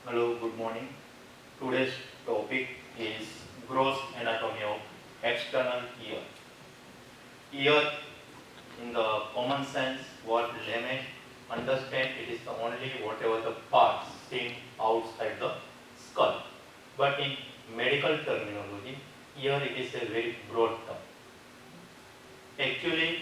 Hello, good morning. Today's topic is gross anatomy of external ear. Ear, in the common sense, what laymen understand, it is the only whatever the parts seen outside the skull. But in medical terminology, ear it is a very broad term. Actually,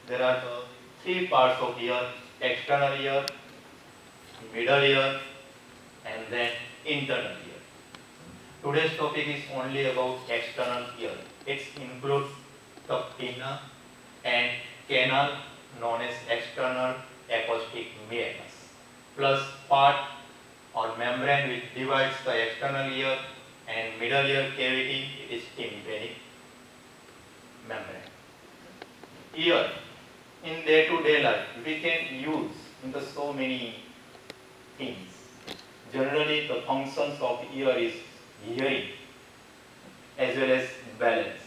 there are the three parts of ear: external ear, middle ear, and then internal ear. Today's topic is only about external ear. It includes the pinna and canal known as external acoustic meatus, plus part or membrane which divides the external ear and middle ear cavity, it is tympanic membrane. Ear, in day-to-day life, we can use in the so many things. Generally, the functions of ear is hearing as well as balance.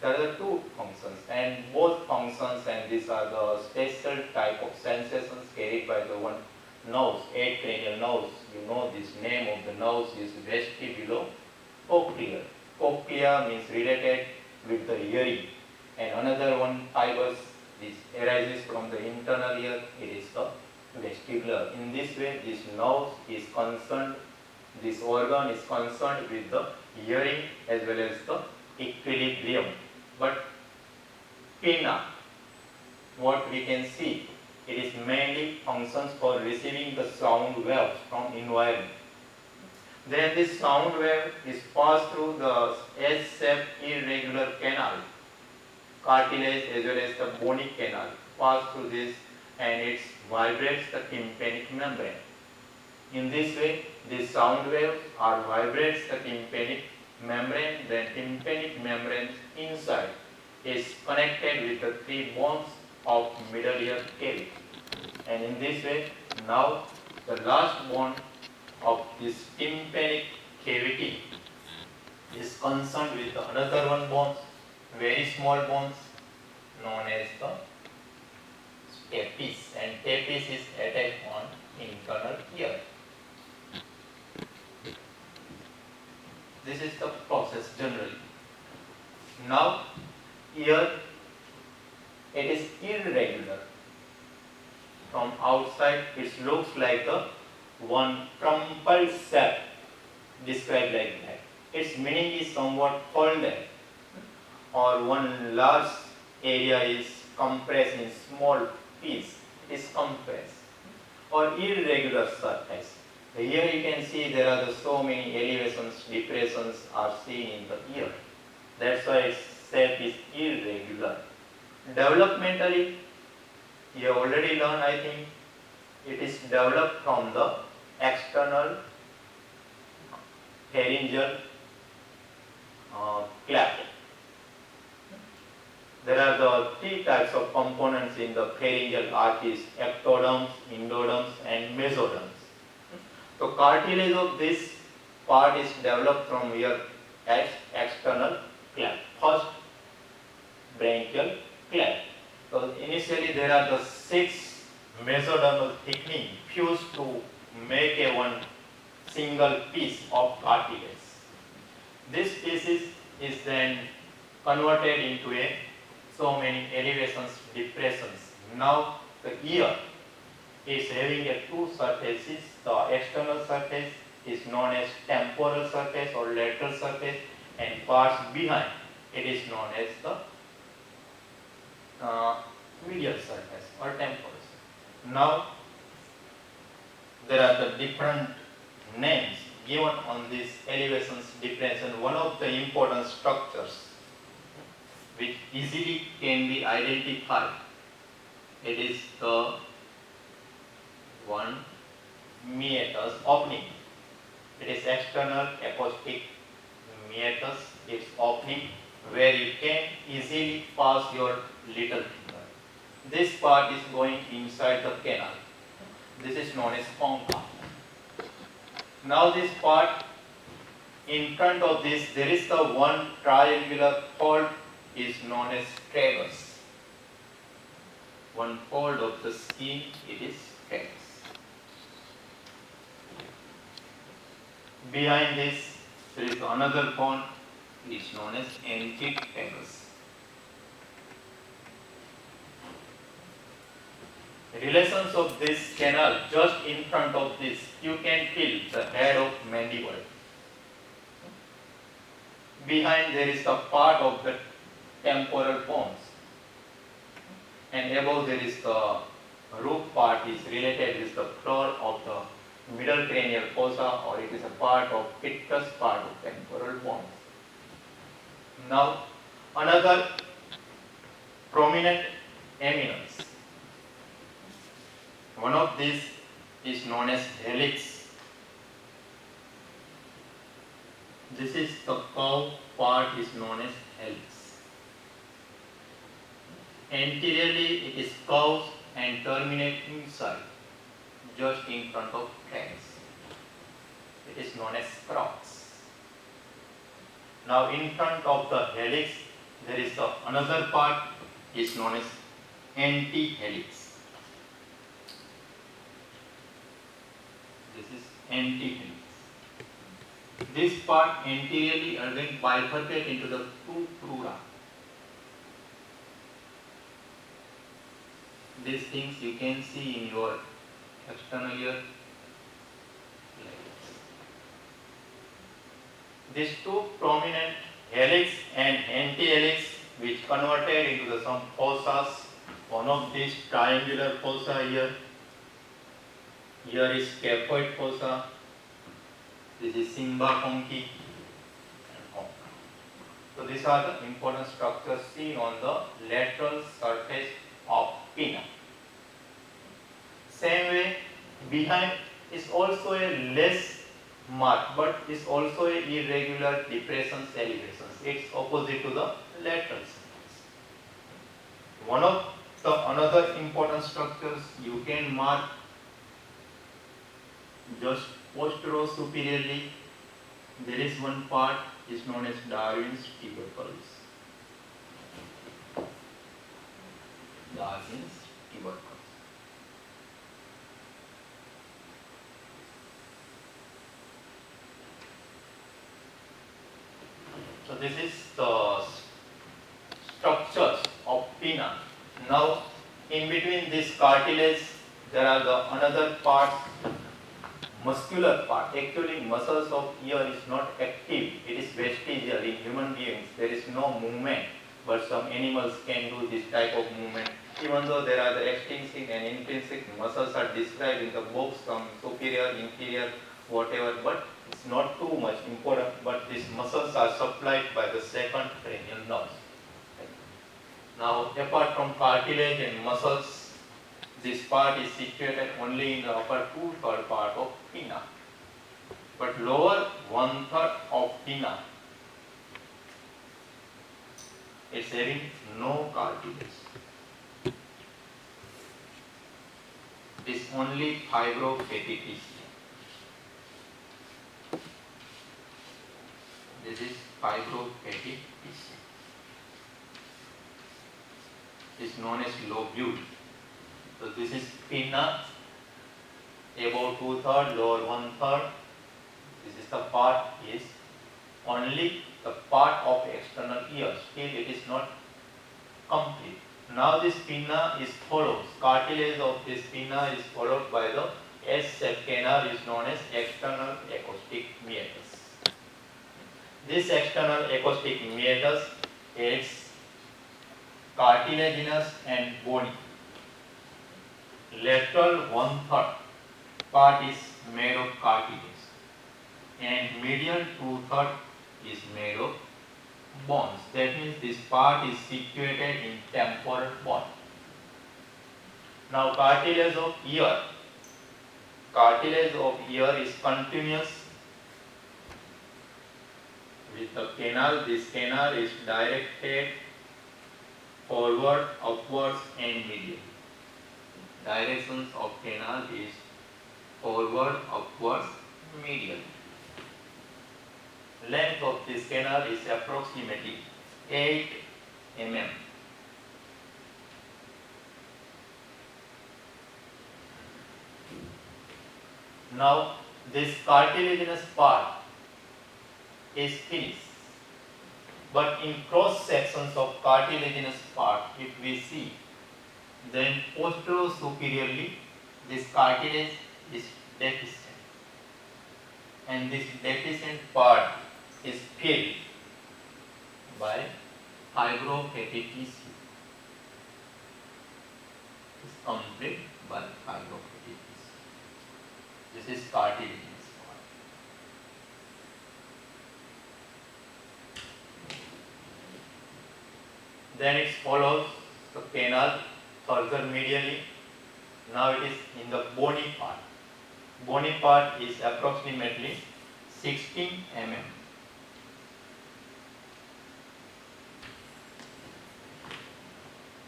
There are the two functions, and both functions, and these are the special type of sensations carried by the one nose, 8 cranial nerves. You know this name of the nerves is vestibulocochlear. Cochlea means related with the hearing, and another one fibers this arises from the internal ear. It is the vestibular. In this way, this nerve is concerned. This organ is concerned with the hearing as well as the equilibrium. But pinna, what we can see, it is mainly functions for receiving the sound waves from environment. Then this sound wave is passed through the S-shaped irregular canal, cartilage as well as the bony canal, pass through this, and it vibrates the tympanic membrane. In this way, the sound wave or vibrates the tympanic membrane. Then tympanic membrane inside is connected with the three bones of middle ear cavity. And in this way, now the last bone of this tympanic cavity is concerned with another one bones, very small bones known as the stapes, and stapes is attached on internal ear. This is the process generally. Now, ear, it is irregular. From outside, it looks like the one crumpled shape, described like that. Its meaning is somewhat folded, or one large area is compressed in small piece. It is compressed, or irregular surface. Here you can see there are so many elevations, depressions are seen in the ear. That's why its shape is irregular. Developmentally, you have already learned, I think, it is developed from the external pharyngeal cleft. There are the three types of components in the pharyngeal arch: ectoderms, endoderms, and mesoderms. So cartilage of this part is developed from here as external cleft. First, branchial cleft. So initially there are the 6 mesodermal thickening fused to make a one single piece of cartilage. This piece is then converted into a so many elevations, depressions. Now the ear is having a two surfaces. The external surface is known as temporal surface or lateral surface, and parts behind it is known as the medial surface or temporal surface. Now there are the different names given on these elevations, depression. One of the important structures which easily can be identified, it is the one meatus opening. It is external acoustic meatus, its opening, where you can easily pass your little finger. This part is going inside the canal. This is known as concha. Now this part, in front of this, there is the one triangular fold is known as tragus. One fold of the skin, it is tragus. Behind this, there is another bone, which is known as antipagus. Relations of this canal, just in front of this, you can feel the head of mandible. Behind there is the part of the temporal bones, and above there is the roof part is related with the floor of the middle cranial fossa, or it is a part of pittus part of temporal bones. Now another prominent eminence. One of these is known as helix. This is the curved part is known as helix. Anteriorly it is curved and terminate inside, just in front of cranius. It is known as crux. Now in front of the helix there is another part is known as antihelix. This is antihelix. This part anteriorly are then bifurcate into the two crura. These things you can see in your external ear. These two prominent helix and antihelix, which converted into some fossas. One of these triangular fossa here. Here is scaphoid fossa. This is Simba conchi. So these are the important structures seen on the lateral surface of pinna. Same way, behind is also a less marked, but is also a irregular depressions, elevations. It's opposite to the lateral surface. One of the another important structures you can mark just posterior superiorly. There is one part is known as Darwin's tuberculus. Darwin's tuberculus. So this is the structures of pinna. Now in between this cartilage there are the another parts, muscular part. Actually muscles of ear is not active, it is vestigial. In human beings there is no movement, but some animals can do this type of movement. Even though there are the extrinsic and intrinsic muscles are described in the books, some superior, inferior, whatever, but it's not too much important, but these muscles are supplied by the second cranial nerve. Now apart from cartilage and muscles, this part is situated only in the upper 2/3 part of pinna, but lower 1/3 of pinna is having no cartilage. It is only fibrofatty tissue. This is fibrofatty tissue. It is known as lobule. So this is pinna, about 2/3, lower 1/3. This is the part is only the part of external ear. Still it is not complete. Now this pinna is followed. Cartilage of this pinna is followed by the S-shaped canal is known as external acoustic meatus. This external acoustic meatus is cartilaginous and bony. Lateral 1/3 part is made of cartilage and medial 2/3 is made of bones. That means this part is situated in temporal bone. Now cartilage of ear is continuous with the canal. This canal is directed forward, upwards and medial. Directions of canal is forward, upwards, medial. Length of this canal is approximately 8 mm. Now this cartilaginous part is finished. But in cross sections of cartilaginous part, if we see, then posterior superiorly this cartilage is deficient, and this deficient part is filled by fibrofatty tissue. Is complete by fibrofatty tissue. This is cartilaginous part. Then it follows the canal further medially. Now it is in the bony part. Bony part is approximately 16 mm.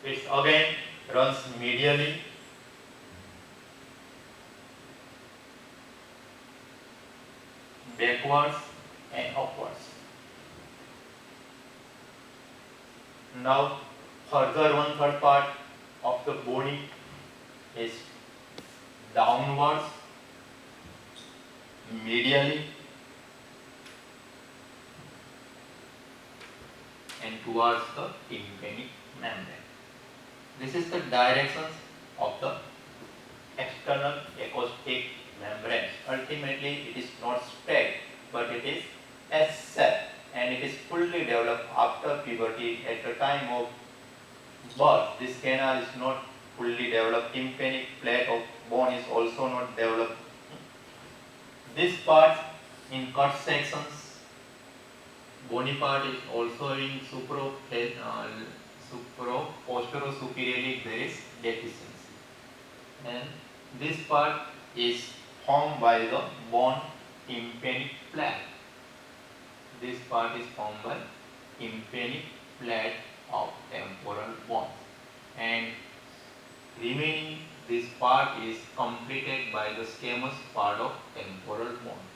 It again runs medially, backwards and upwards. Now further 1/3 part of the body is downwards, medially and towards the tympanic membrane. This is the directions of the external acoustic membrane. Ultimately it is not straight, but it is S-shaped, and it is fully developed after puberty. At the time of birth, this canal is not fully developed. Tympanic plate of bone is also not developed. This part in cut sections, bony part is also in posterior superiorly there is deficiency, and this part is formed by the bone tympanic plate. This part is formed by tympanic plate of temporal bones, and remaining this part is completed by the squamous part of temporal bones.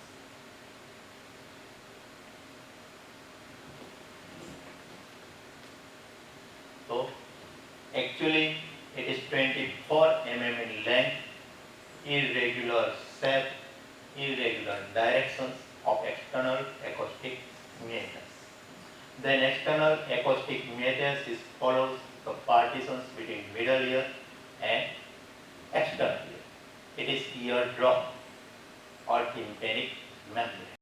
So actually it is 24 mm in length, irregular shape, irregular directions of external acoustic meatus. Then external acoustic meatus is follows the partitions between middle ear and external ear. It is eardrum or tympanic membrane.